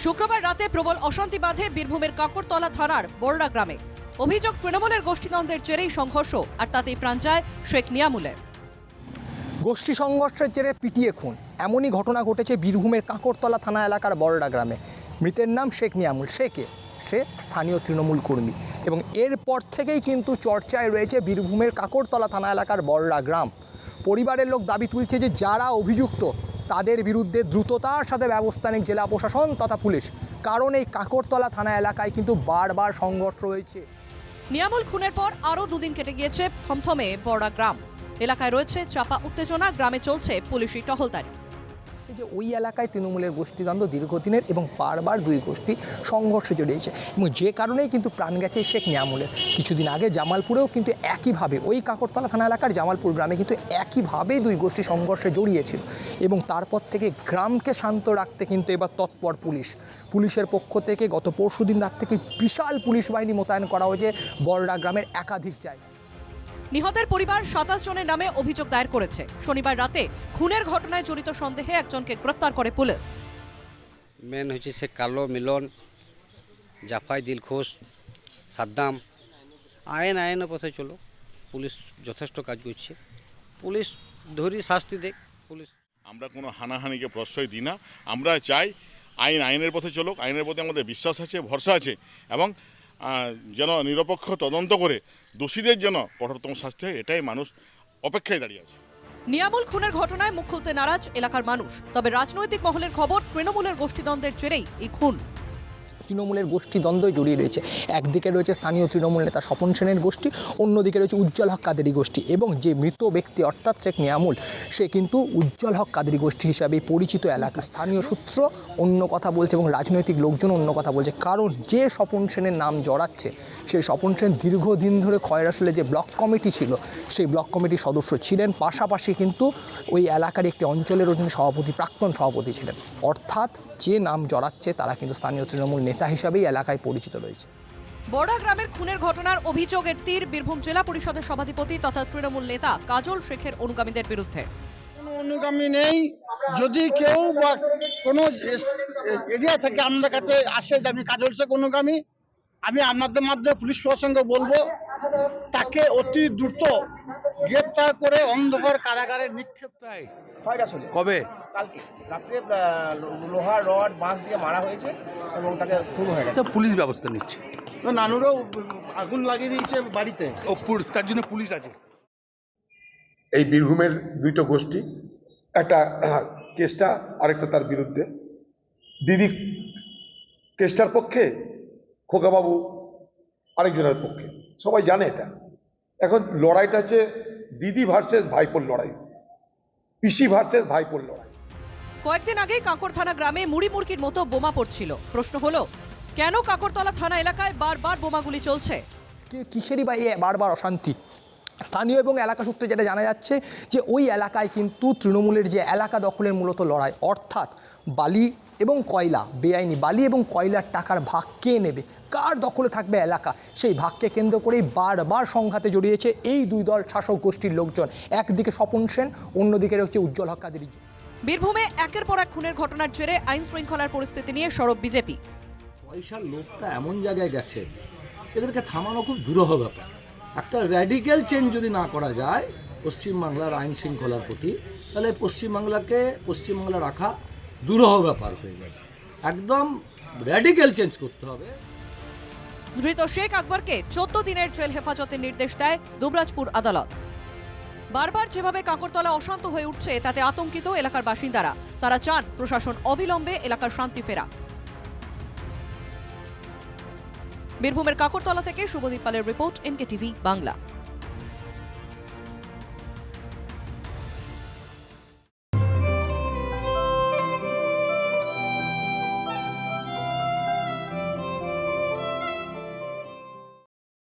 শুক্রবার রাতে প্রবল অশান্তি বাঁধে বীরভূমের কাকরতলা থানার বড়রা গ্রামে। অভিযোগ, তৃণমূলের গোষ্ঠীদ্বন্দ্বের জেরেই সংঘর্ষ, আর তাতেই প্রাণ যায় শেখ নিয়ামুলের। গোষ্ঠী সংঘর্ষের জেরে পিটিয়ে খুন, এমনই ঘটনা ঘটেছে বীরভূমের কাকরতলা থানা এলাকার বড়রা গ্রামে। মৃতের নাম শেখ নিয়ামুল। সে স্থানীয় তৃণমূল কর্মী এবং এরপর থেকেই কিন্তু চর্চায় রয়েছে বীরভূমের কাকরতলা থানা এলাকার বড়রা গ্রাম। পরিবারের লোক দাবি তুলছে যে যারা অভিযুক্ত তাদের বিরুদ্ধে দ্রুততার সাথে ব্যবস্থা নেয় জেলা প্রশাসন তথা পুলিশ, কারণ এই কাকরতলা থানা এলাকায় কিন্তু বারবার সংঘর্ষ হয়েছে। নিয়ামুল খুনের পর আরও দুদিন কেটে গিয়েছে থমথমে বড়রা গ্রাম। এলাকায় রয়েছে চাপা উত্তেজনা, গ্রামে চলছে পুলিশি টহলদারি। যে ওই এলাকায় তৃণমূলের গোষ্ঠীদ্বন্দ্ব দীর্ঘদিনের এবং বারবার দুই গোষ্ঠী সংঘর্ষে জড়িয়েছে এবং যে কারণেই কিন্তু প্রাণ গেছে শেখ নিয়ামুলের। কিছুদিন আগে জামালপুরেও কিন্তু একইভাবে ওই কাকরতলা থানা এলাকার জামালপুর গ্রামে কিন্তু একইভাবেই দুই গোষ্ঠী সংঘর্ষে জড়িয়েছিল এবং তারপর থেকে গ্রামকে শান্ত রাখতে কিন্তু এবার তৎপর পুলিশের পক্ষ থেকে গত পরশুদিন রাত থেকে বিশাল পুলিশ বাহিনী মোতায়েন করা হয়েছে বড়রা গ্রামের একাধিক জায়গায়। নিহতের পরিবার 27 জনের নামে অভিযোগ দায়ের করেছে। শনিবার রাতে খুনের ঘটনায় জড়িত সন্দেহে একজনকে গ্রেফতার করে পুলিশ। মেন হচ্ছে সে কালো, মিলন, জাফাই, দিলখুশ, সাদ্দাম। আইনের পথে চলো, পুলিশ যথেষ্ট কাজ করছে। পুলিশ ধরি শাস্তি দেখ পুলিশ। আমরা কোনো হানাহানিকে প্রশ্রয় দিই না। আমরা চাই আইনের পথে চলুক। আইনের প্রতি আমাদের বিশ্বাস আছে, ভরসা আছে এবং যেন নিরপেক্ষ তদন্ত করে দোষীদের যেন কঠোরতম শাস্তি হয়, এটাই মানুষ অপেক্ষায় দাঁড়িয়ে আছে। নিয়ামুল খুনের ঘটনায় মুখ খুলতে নারাজ এলাকার মানুষ। তবে রাজনৈতিক মহলের খবর, তৃণমূলের গোষ্ঠীদ্বন্দ্বের জেরেই এই খুন। তৃণমূলের গোষ্ঠীদ্বন্দ্বই জড়িয়ে রয়েছে। একদিকে রয়েছে স্থানীয় তৃণমূল নেতা স্বপন সেনের গোষ্ঠী, অন্যদিকে রয়েছে উজ্জ্বল হক কাদেরি গোষ্ঠী এবং যে মৃত ব্যক্তি অর্থাৎ শেখ নিয়ামুল, সে কিন্তু উজ্জ্বল হক কাদেরি গোষ্ঠী হিসাবে পরিচিত এলাকা। স্থানীয় সূত্র অন্য কথা বলছে এবং রাজনৈতিক লোকজন অন্য কথা বলছে, কারণ যে স্বপন সেনের নাম জড়াচ্ছে সেই স্বপন সেন দীর্ঘদিন ধরে খয়রাসুলে যে ব্লক কমিটি ছিল সেই ব্লক কমিটির সদস্য ছিলেন, পাশাপাশি কিন্তু ওই এলাকার একটি অঞ্চলেরও তিনি প্রাক্তন সভাপতি ছিলেন। অর্থাৎ যে নাম জড়াচ্ছে তারা কিন্তু স্থানীয় তৃণমূল নেতা হিসাবেই এলাকায় পরিচিত রয়েছে। বড়রা গ্রামের খুনের ঘটনার অভিযোগের তীর বীরভূম জেলা পরিষদের সভাধিপতি তথা তৃণমূল নেতা কাজল শেখের অনুগামীদের বিরুদ্ধে। কোনো অনুগামী নেই। যদি কেউ বা কোনো এরিয়া থেকে আমাদের কাছে আসে যে আমি কাজল শেখ অনুগামী, আমি আপনাদের মাধ্যমে পুলিশ প্রশাসনকে বলবো তাকে অতি দ্রুত গ্রেপ্তার করে অন্ধকার কারাগারে নিক্ষেপ। কবে? কালকে রাত্রে লোহার রড বাঁশ দিয়ে মারা হয়েছে এবং তাকে খুন হয়ে গেছে। পুলিশ ব্যবস্থা নিচ্ছে। নানুরও আগুন লাগিয়ে দিয়েছে বাড়িতে, তার জন্য পুলিশ আছে। এই বীরভূমের দুইটা গোষ্ঠী, একটা কেসটা আরেকটা তার বিরুদ্ধে। দিদি কেসটার পক্ষে, খোকাবাবু আরেকজনের পক্ষে, সবাই জানে এটা। এখন লড়াইটা হচ্ছে দিদি ভার্সেস ভাইপোর লড়াই, পিসি ভার্সেস ভাইপোর লড়াই। কয়েকদিন আগেই কাঁকর থানা গ্রামে মুড়ি মুরগির মতো বোমা পড়ছিল। প্রশ্ন হলো, কেন কাকরতলা থানা এলাকায় বারবার বোমাগুলি চলছে? কিসেরই বা বারবার অশান্তি? স্থানীয় এবং এলাকা সূত্রে যেটা জানা যাচ্ছে যে ওই এলাকায় কিন্তু তৃণমূলের যে এলাকা দখলের মূলত লড়াই, অর্থাৎ বালি এবং কয়লা, বেআইনি বালি এবং কয়লার টাকার ভাগ কে নেবে, কার দখলে থাকবে এলাকা, সেই ভাগকে কেন্দ্র করেই বারবার সংঘাতে জড়িয়েছে এই দুই দল শাসক গোষ্ঠীর লোকজন। একদিকে স্বপন সেন, অন্যদিকে রয়েছে উজ্জ্বল হক কাদেরি। বীরভূমে একের পর এক খুনের ঘটনার জেরে আইন শৃঙ্খলার পরিস্থিতি নিয়ে সরব বিজেপি। পয়সার লোকটা এমন জায়গায় গেছে, এদেরকে থামানো খুব দুরূহ ব্যাপার। একটা র্যাডিক্যাল চেঞ্জ যদি না করা যায় পশ্চিমবাংলার আইন শৃঙ্খলার প্রতি, তাহলে পশ্চিমবাংলা রাখা দুরূহ ব্যাপার হয়ে যাবে। একদম র্যাডিক্যাল চেঞ্জ করতে হবে। ধৃত শেখ আকবরকে 14 দিনের জেল হেফাজতের নির্দেশ দেয় দুবরাজপুর আদালত। বারবার যেভাবে কাকরতলা অশান্ত হয়ে উঠছে তাতে আতঙ্কিত এলাকার বাসিন্দারা। তারা চান প্রশাসন অবিলম্বে এলাকার শান্তি ফেরা। বীরভূমের কাকরতলা থেকে শুভদীপ পালের রিপোর্ট, NKTV বাংলা।